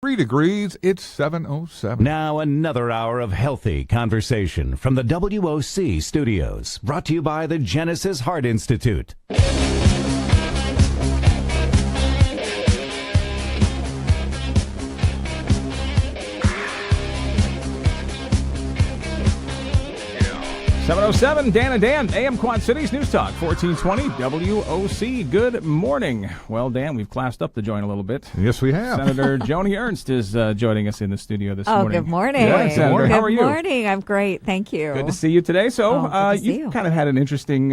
3 degrees, it's 7:07. Now another hour of healthy conversation from the WOC studios, brought to you by the Genesis Heart Institute. .707, Dan and Dan, AM Quad Cities News Talk, 1420 WOC. Good morning. Well, Dan, we've classed up the joint a little bit. Yes, we have. Senator Joni Ernst is joining us in the studio this morning. Good morning. Yeah, Senator, how are you? Good morning. I'm great. Thank you. Good to see you today. So, good to see you've you. kind of had an interesting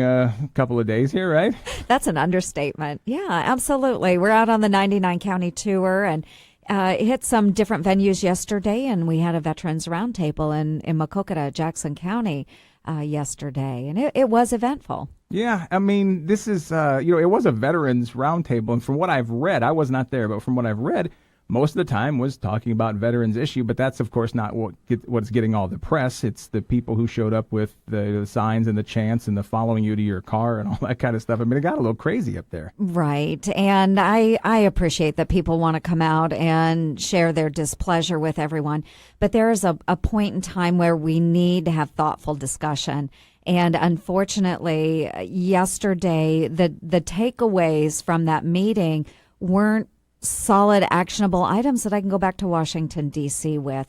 couple of days here, right? That's an understatement. Yeah, absolutely. We're out on the 99 county tour and hit some different venues yesterday, and we had a veterans roundtable in Maquoketa, Jackson County yesterday, and it was eventful. Yeah, I mean, this is, it was a veterans roundtable, and from what I've read, I was not there, but from what I've read, most of the time was talking about veterans issue, but that's, of course, not what's getting all the press. It's the people who showed up with the signs and the chants and the following you to your car and all that kind of stuff. I mean, it got a little crazy up there. Right, and I appreciate that people want to come out and share their displeasure with everyone, but there is a point in time where we need to have thoughtful discussion. And unfortunately, yesterday, the takeaways from that meeting weren't solid, actionable items that I can go back to Washington, D.C. with.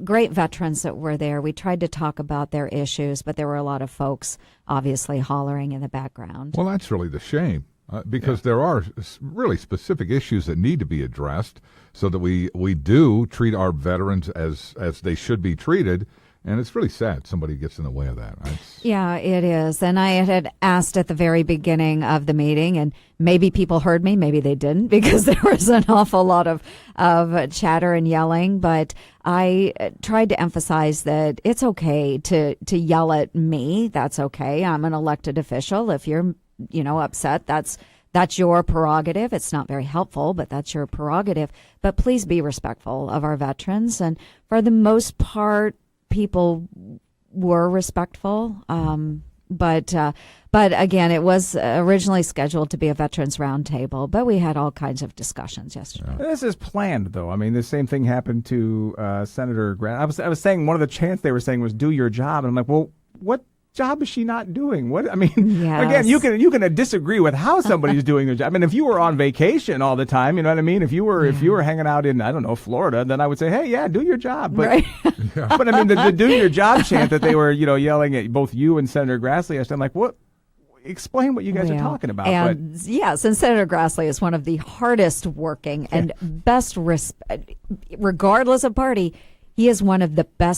Great veterans that were there. We tried to talk about their issues, but there were a lot of folks obviously hollering in the background. Well, that's really the shame, because there are really specific issues that need to be addressed so that we do treat our veterans as they should be treated. And it's really sad somebody gets in the way of that. Yeah, it is. And I had asked at the very beginning of the meeting, and maybe people heard me, maybe they didn't, because there was an awful lot of chatter and yelling. But I tried to emphasize that it's okay to yell at me. That's okay. I'm an elected official. If you're, upset, that's your prerogative. It's not very helpful, but that's your prerogative. But please be respectful of our veterans. And for the most part, people were respectful, but again, it was originally scheduled to be a veterans roundtable, but we had all kinds of discussions yesterday. This is planned, though. I mean, the same thing happened to Senator Grant. I was saying one of the chants they were saying was "Do your job," and I'm like, well, what job is she not doing? What I mean, Yes. Again, you can disagree with how somebody's doing their job. I mean, if you were on vacation all the time, you know what I mean. If you were hanging out in, I don't know, Florida, then I would say, hey, yeah, do your job. But Right. but I mean, the do your job chant that they were yelling at both you and Senator Grassley yesterday, I'm like, what? Explain what you guys are talking about. And yes, and Senator Grassley is one of the hardest working and best, regardless of party, he is one of the best